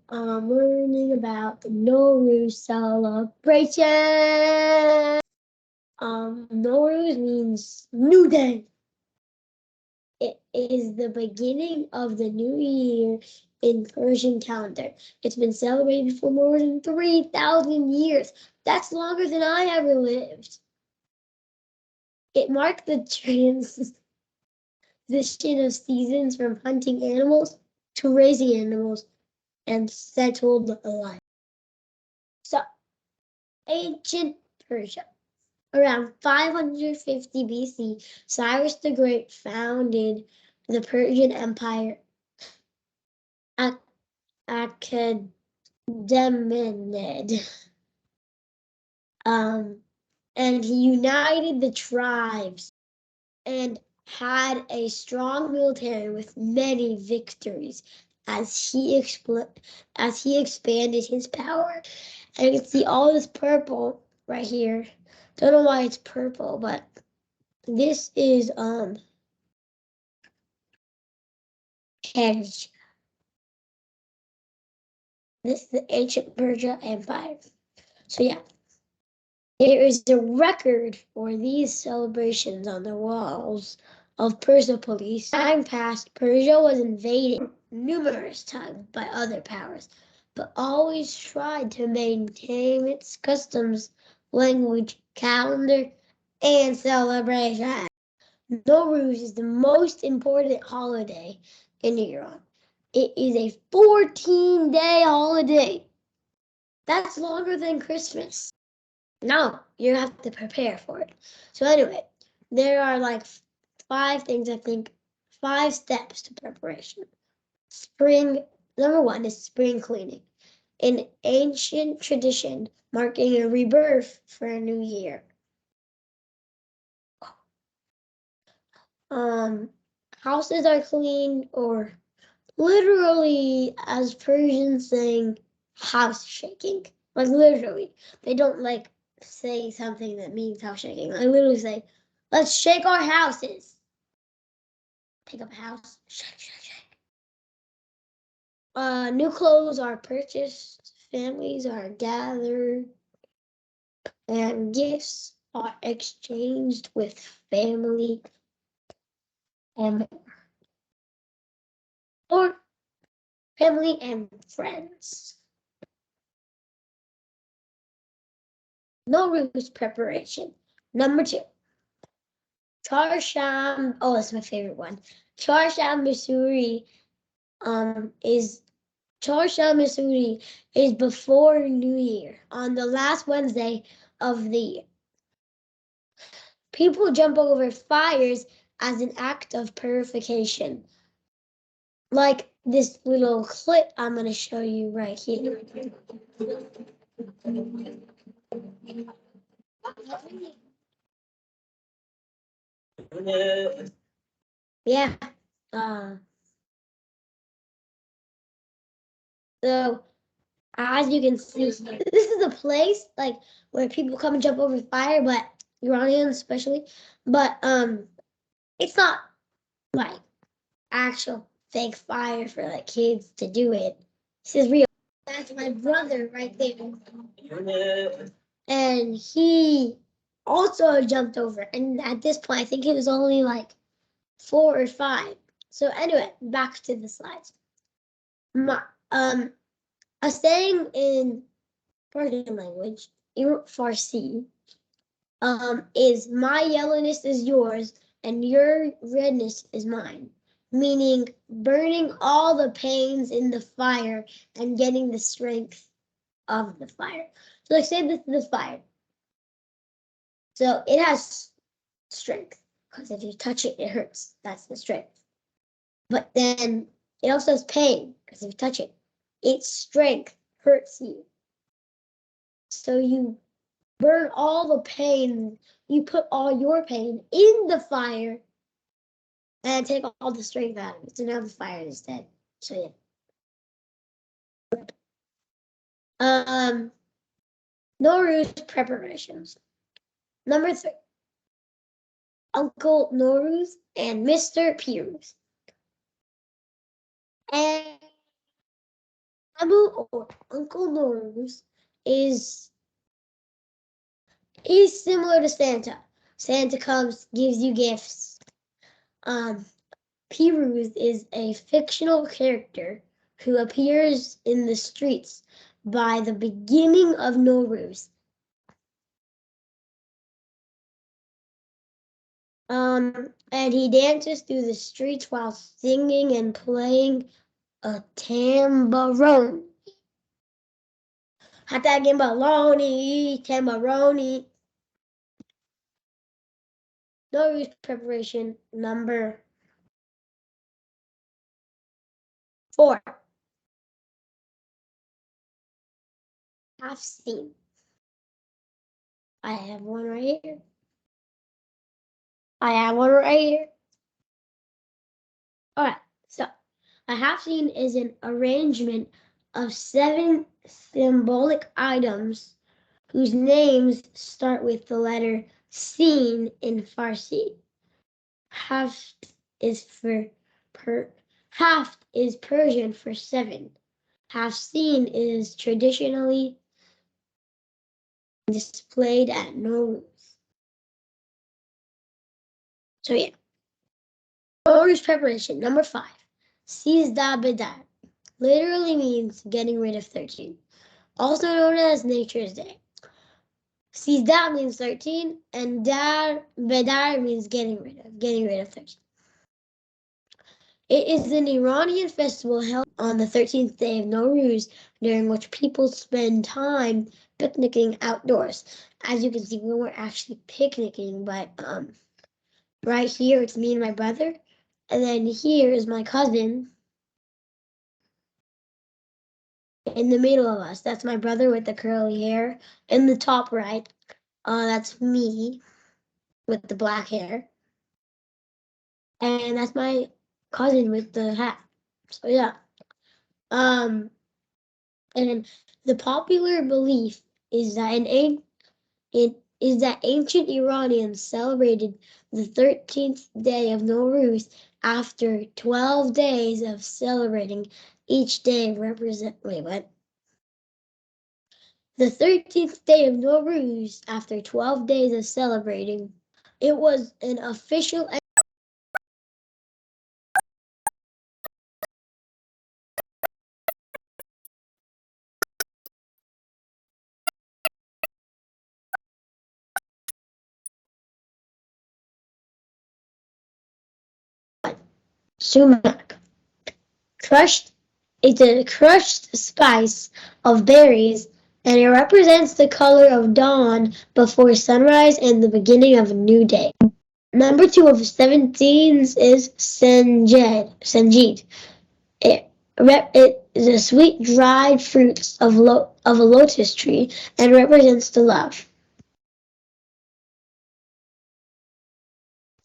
Learning about the Nowruz celebration. Nowruz means new day. It is the beginning of the new year in Persian calendar. It's been celebrated for more than 3,000 years. That's longer than I ever lived. It marked the transition of seasons from hunting animals to raising animals and settled life. So, ancient Persia. Around 550 BC, Cyrus the Great founded the Persian Empire. Achaemenid. And he united the tribes and had a strong military with many victories as he expanded his power. And you can see all this purple right here. Don't know why it's purple, but this is Persia. This is the ancient Persia Empire. So yeah, there is a record for these celebrations on the walls of Persepolis. Time past, Persia was invaded numerous times by other powers, but always tried to maintain its customs, language, calendar, and celebration. Nowruz is the most important holiday in Iran. It is a 14-day holiday. That's longer than Christmas. No, you have to prepare for it. So anyway, there are like 5 things, I think, 5 steps to preparation. Number 1 is spring cleaning, an ancient tradition marking a rebirth for a new year. Houses are cleaned, or literally, as Persians saying, house shaking. Like literally, they don't like say something that means house shaking. I literally say, let's shake our houses. Pick up a house, shake, shake, shake. New clothes are purchased, families are gathered, and gifts are exchanged with family and or family and friends. Nowruz preparation. Number 2. Charsham. Oh, that's my favorite one. Charsham, Missouri. Is before New Year, on the last Wednesday of the year. People jump over fires as an act of purification. Like this little clip I'm going to show you right here. Yeah. So as you can see, this is a place like where people come and jump over fire, but Iranians especially. But it's not like actual fake fire for like kids to do it. This is real. That's my brother right there. And he also jumped over. And at this point, I think he was only like 4 or 5. So anyway, back to the slides. A saying in Persian language, Farsi, is my yellowness is yours and your redness is mine, meaning burning all the pains in the fire and getting the strength of the fire. So like say this is the fire. So it has strength, because if you touch it, it hurts. That's the strength. But then it also has pain, because if you touch it, its strength hurts you. So you burn all the pain, you put all your pain in the fire and take all the strength out of it. So now the fire is dead. So yeah. Nowruz preparations. Number 3. Uncle Nowruz and Mr. Piruz. And Abu or Uncle Nowruz is similar to Santa. Santa comes, gives you gifts. Piruz is a fictional character who appears in the streets by the beginning of Nowruz. And he dances through the streets while singing and playing a tambourine. Hatagambaloni, tambourine. Nowruz preparation number 4. Half scene. I have one right here. Alright, so a half scene is an arrangement of 7 symbolic items whose names start with the letter Sin in Farsi. Half is Persian for 7. Half scene is traditionally displayed at Nowruz. So yeah. Nowruz preparation number 5. Sizda Bedar literally means getting rid of 13, also known as Nature's Day. Sizda means 13, and Bedar means getting rid of 13. It is an Iranian festival held on the 13th day of Nowruz, during which people spend time picnicking outdoors. As you can see, we weren't actually picnicking, but right here it's me and my brother, and then here is my cousin in the middle of us. That's my brother with the curly hair. In the top right, that's me with the black hair, and that's my cousin with the hat. So yeah. And the popular belief is that ancient Iranians celebrated the 13th day of Nowruz after 12 days of celebrating. Each day The 13th day of Nowruz, after 12 days of celebrating, it was an official sumac. It's a crushed spice of berries, and it represents the color of dawn before sunrise and the beginning of a new day. Number 2 of 17 is Sanjid. It is a sweet dried fruit of a lotus tree and represents the love.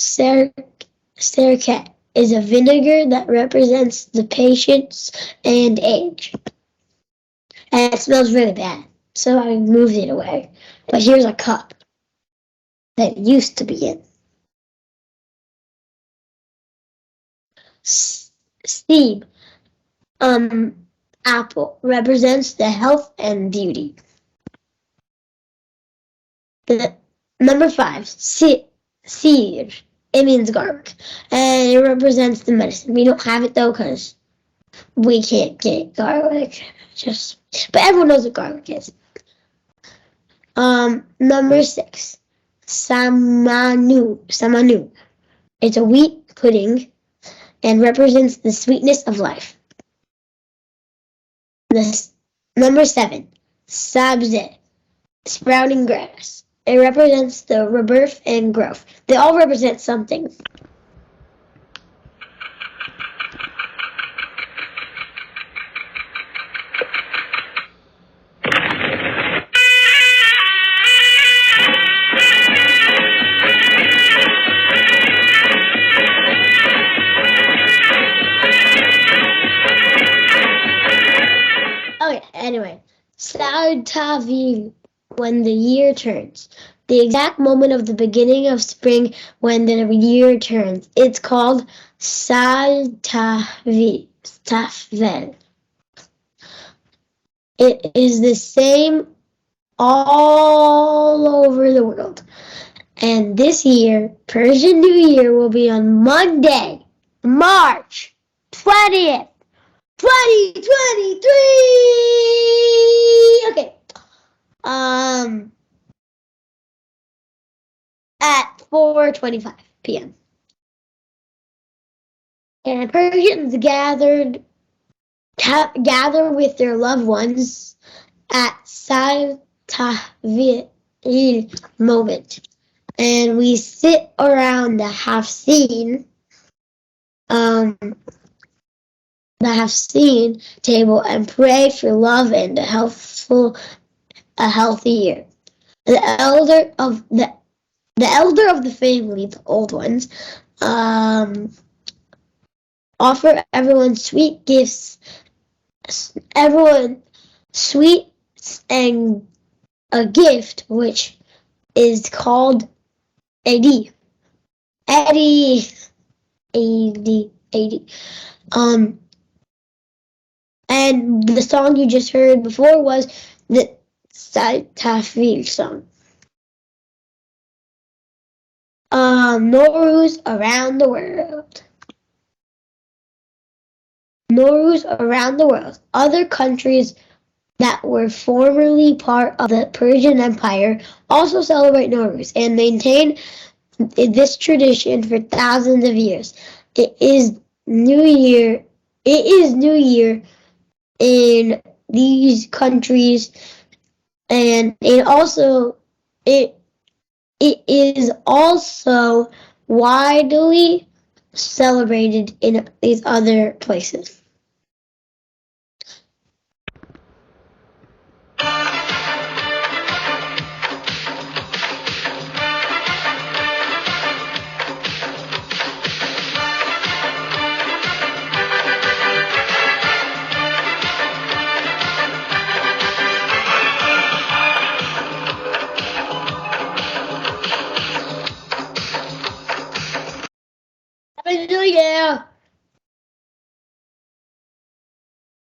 Serket is a vinegar that represents the patience and age. And it smells really bad, so I moved it away. But here's a cup that it used to be in. Steve, apple, represents the health and beauty. Number 5, seer. It means garlic, and it represents the medicine. We don't have it though because we can't get garlic. But everyone knows what garlic is. Number 6, samanu. It's a wheat pudding and represents the sweetness of life. Number 7, sabze, sprouting grass. It represents the rebirth and growth. They all represent something. Okay, anyway, Saud Taviv, when the year turns. The exact moment of the beginning of spring when the year turns. It's called Sal Tavel. it is the same all over the world. And this year, Persian New Year will be on Monday, March 20th, 2023. Okay. At 4:25 p.m. And Persians gather with their loved ones at Tahvil moment. And we sit around the Hafseen table and pray for love and a healthy year. The elder of the family, the old ones, offer everyone sweet gifts. Everyone sweets and a gift which is called Eddie. And the song you just heard before was the Tafil song. Nowruz around the world. Nowruz around the world. Other countries that were formerly part of the Persian Empire also celebrate Nowruz and maintain this tradition for thousands of years. It is New Year in these countries, and it is also widely celebrated in these other places. Happy New Year!